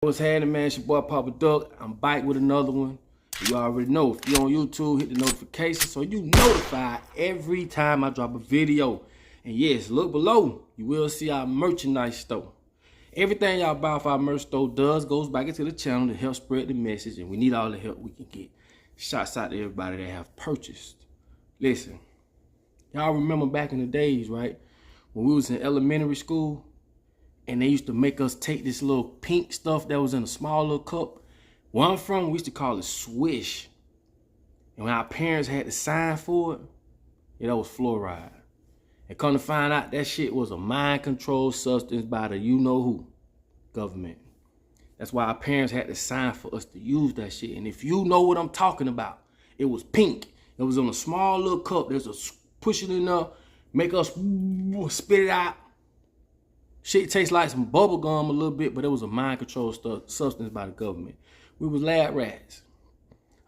What's happening, man? It's your boy Papa Duck. I'm back with another one. You already know, if you're on YouTube, hit the notification so you notified every time I drop a video. And yes, look below. You will see our merchandise store. Everything y'all buy off our merch store goes back into the channel to help spread the message, and we need all the help we can get. Shouts out to everybody that have purchased. Listen, y'all remember back in the days, right? When we was in elementary school, and they used to make us take this little pink stuff that was in a small little cup. Where I'm from, we used to call it Swish. And when our parents had to sign for it, that was fluoride. And come to find out, that shit was a mind-controlled substance by the you-know-who government. That's why our parents had to sign for us to use that shit. And if you know what I'm talking about, it was pink. It was in a small little cup. There's a push it in there, make us spit it out. Shit tastes like some bubble gum a little bit, but it was a mind-controlled substance by the government. We was lab rats.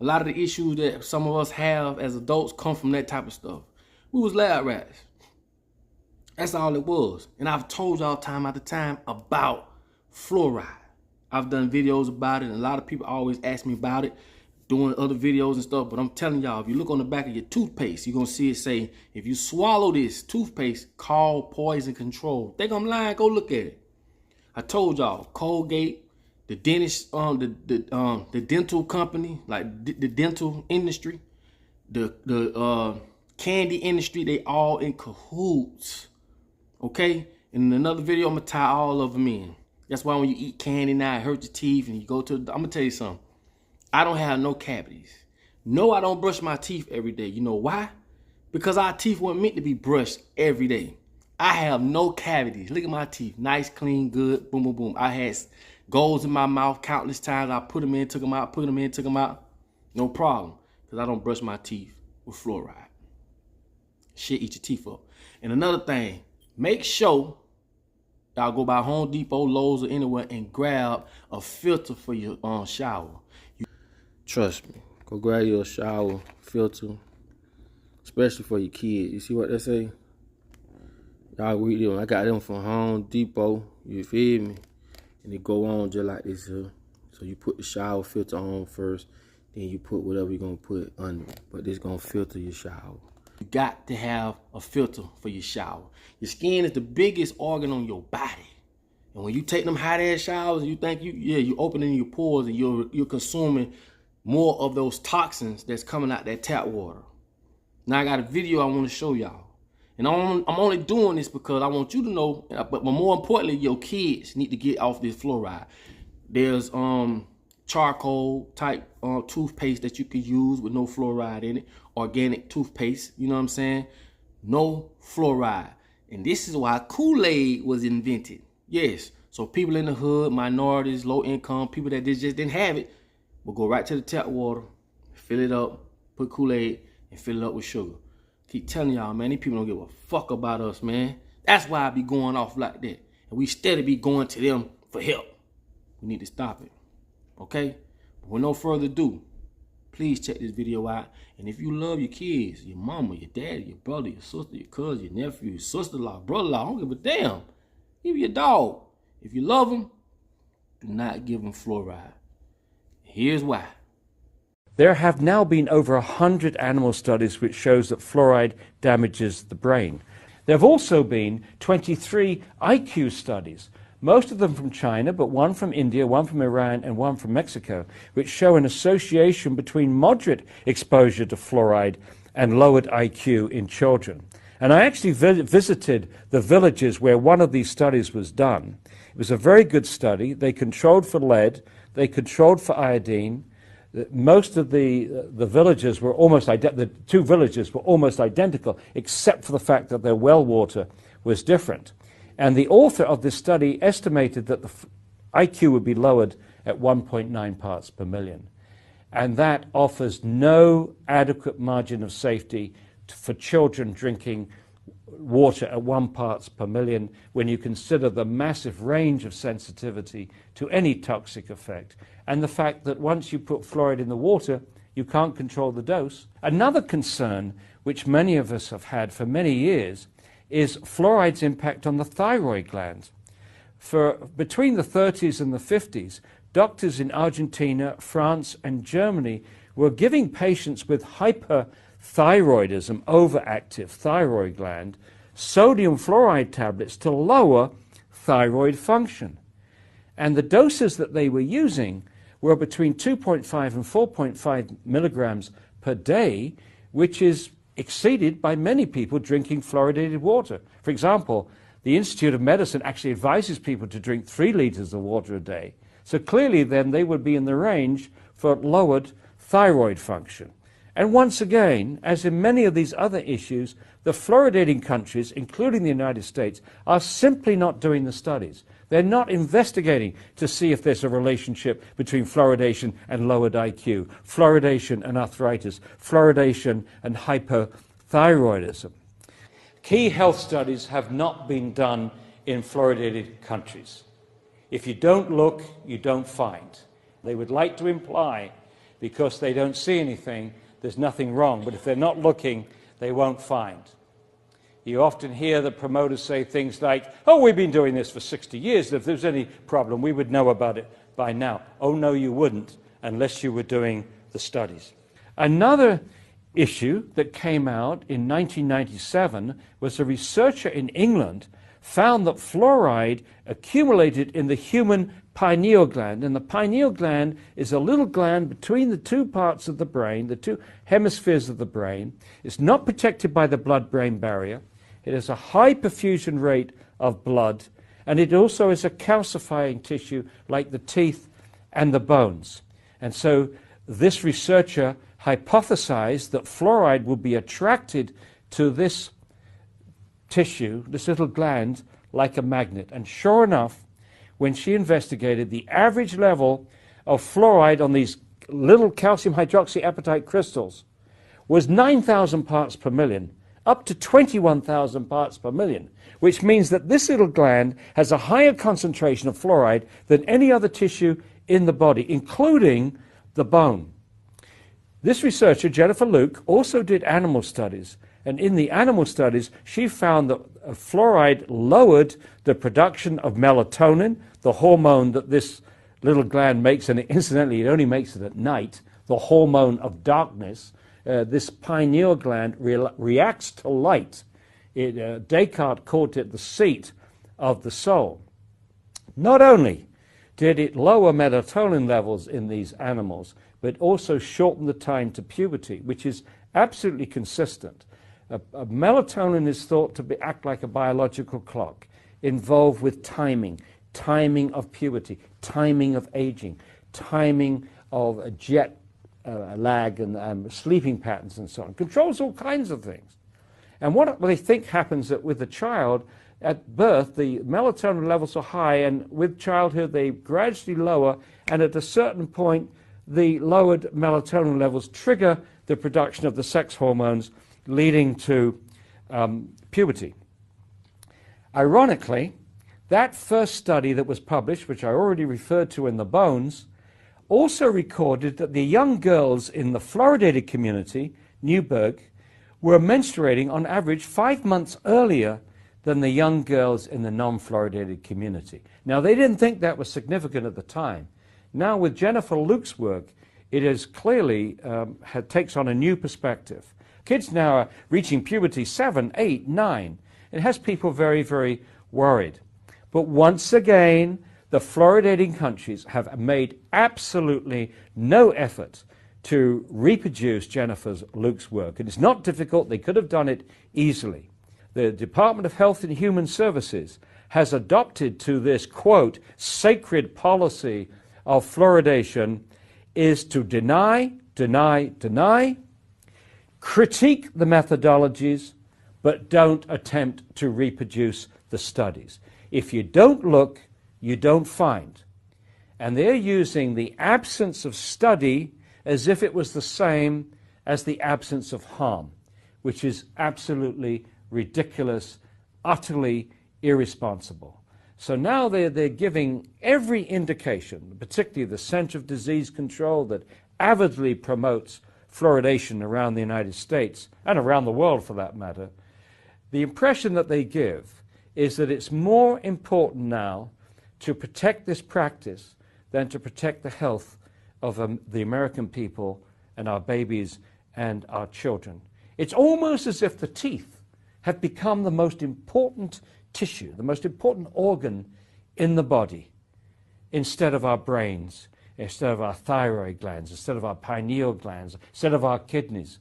A lot of the issues that some of us have as adults come from that type of stuff. We was lab rats. That's all it was. And I've told y'all time after time about fluoride. I've done videos about it, and a lot of people always ask me about it, doing other videos and stuff. But I'm telling y'all, if you look on the back of your toothpaste, you're going to see it say, if you swallow this toothpaste, call poison control. Think I'm lying? Go look at it. I told y'all, Colgate, the dentist, the dental company, like the dental industry, the candy industry, they all in cahoots. Okay? In another video, I'm going to tie all of them in. That's why when you eat candy now, it hurts your teeth, and you go to the, I'm going to tell you something. I don't have no cavities. No, I don't brush my teeth every day. You know why? Because our teeth weren't meant to be brushed every day. I have no cavities. Look at my teeth. Nice, clean, good. Boom, boom, boom. I had goals in my mouth countless times. I put them in, took them out, put them in, took them out. No problem. Because I don't brush my teeth with fluoride. Shit, eat your teeth up. And another thing, make sure y'all go by Home Depot, Lowe's, or anywhere and grab a filter for your shower. Trust me, go grab your shower filter, especially for your kids. You see what they say? Y'all read them. I got them from Home Depot, you feel me? And they go on just like this here. So you put the shower filter on first, then you put whatever you're gonna put under it. But this gonna filter your shower. You got to have a filter for your shower. Your skin is the biggest organ on your body. And when you take them hot ass showers, you think you're opening your pores and you're consuming more of those toxins that's coming out that tap water. Now I got a video I want to show y'all. And I'm only doing this because I want you to know, but more importantly, your kids need to get off this fluoride. There's charcoal type toothpaste that you can use with no fluoride in it. Organic toothpaste, you know what I'm saying? No fluoride. And this is why Kool-Aid was invented. Yes, so people in the hood, minorities, low income, people that just didn't have it, will go right to the tap water, fill it up, put Kool-Aid, and fill it up with sugar. Keep telling y'all, man, these people don't give a fuck about us, man. That's why I be going off like that. And we steady be going to them for help. We need to stop it, okay? But with no further ado, please check this video out. And if you love your kids, your mama, your daddy, your brother, your sister, your cousin, your nephew, your sister-in-law, brother-in-law, I don't give a damn. Even your dog. If you love them, do not give them fluoride. Here's why. There have now been over 100 animal studies which shows that fluoride damages the brain. There have also been 23 IQ studies, most of them from China, but one from India, one from Iran, and one from Mexico, which show an association between moderate exposure to fluoride and lowered IQ in children. And I actually visited the villages where one of these studies was done. It was a very good study. They controlled for lead, they controlled for iodine. Most of the villages were the two villages were almost identical, except for the fact that their well water was different. And the author of this study estimated that the IQ would be lowered at 1.9 parts per million. And that offers no adequate margin of safety for children drinking water at 1 parts per million when you consider the massive range of sensitivity to any toxic effect, and the fact that once you put fluoride in the water, you can't control the dose. Another concern, which many of us have had for many years, is fluoride's impact on the thyroid gland. For between the 30s and the 50s, doctors in Argentina, France, and Germany were giving patients with hyperthyroidism, overactive thyroid gland, sodium fluoride tablets to lower thyroid function. And the doses that they were using were between 2.5 and 4.5 milligrams per day, which is exceeded by many people drinking fluoridated water. For example, the Institute of Medicine actually advises people to drink 3 liters of water a day. So clearly then they would be in the range for lowered thyroid function. And once again, as in many of these other issues, the fluoridating countries, including the United States, are simply not doing the studies. They're not investigating to see if there's a relationship between fluoridation and lowered IQ, fluoridation and arthritis, fluoridation and hypothyroidism. Key health studies have not been done in fluoridated countries. If you don't look, you don't find. They would like to imply, because they don't see anything, there's nothing wrong. But if they're not looking, they won't find. You often hear the promoters say things like, oh, we've been doing this for 60 years. If there's any problem, we would know about it by now. Oh, no, you wouldn't, unless you were doing the studies. Another issue that came out in 1997 was a researcher in England found that fluoride accumulated in the human pineal gland. And the pineal gland is a little gland between the two parts of the brain, the two hemispheres of the brain. It's not protected by the blood-brain barrier. It has a high perfusion rate of blood, and it also is a calcifying tissue like the teeth and the bones. And so this researcher hypothesized that fluoride will be attracted to this tissue, this little gland, like a magnet. And sure enough, when she investigated, the average level of fluoride on these little calcium hydroxyapatite crystals was 9,000 parts per million, up to 21,000 parts per million, which means that this little gland has a higher concentration of fluoride than any other tissue in the body, including the bone. This researcher, Jennifer Luke, also did animal studies, and in the animal studies, she found that fluoride lowered the production of melatonin, the hormone that this little gland makes, and incidentally, it only makes it at night, the hormone of darkness. This pineal gland reacts to light. Descartes called it the seat of the soul. Not only did it lower melatonin levels in these animals, but also shorten the time to puberty, which is absolutely consistent. Melatonin is thought to act like a biological clock, involved with timing of puberty, timing of aging, timing of jet lag and sleeping patterns and so on. Controls all kinds of things. And what they think happens that with the child, at birth, the melatonin levels are high, and with childhood, they gradually lower, and at a certain point, the lowered melatonin levels trigger the production of the sex hormones, leading to puberty. Ironically, that first study that was published, which I already referred to in the bones, also recorded that the young girls in the fluoridated community, Newburgh, were menstruating on average 5 months earlier than the young girls in the non-fluoridated community. Now, they didn't think that was significant at the time. Now, with Jennifer Luke's work, it is clearly takes on a new perspective. Kids now are reaching puberty 7, 8, 9. It has people very, very worried. But once again, the fluoridating countries have made absolutely no effort to reproduce Jennifer Luke's work. And it's not difficult. They could have done it easily. The Department of Health and Human Services has adopted to this, quote, sacred policy of fluoridation is to deny, critique the methodologies, but don't attempt to reproduce the studies. If you don't look, you don't find. And they're using the absence of study as if it was the same as the absence of harm, which is absolutely ridiculous, utterly irresponsible. So now they're giving every indication, particularly the Center of Disease Control that avidly promotes fluoridation around the United States, and around the world for that matter. The impression that they give is that it's more important now to protect this practice than to protect the health of the American people and our babies and our children. It's almost as if the teeth have become the most important tissue, the most important organ in the body, instead of our brains, instead of our thyroid glands, instead of our pineal glands, instead of our kidneys.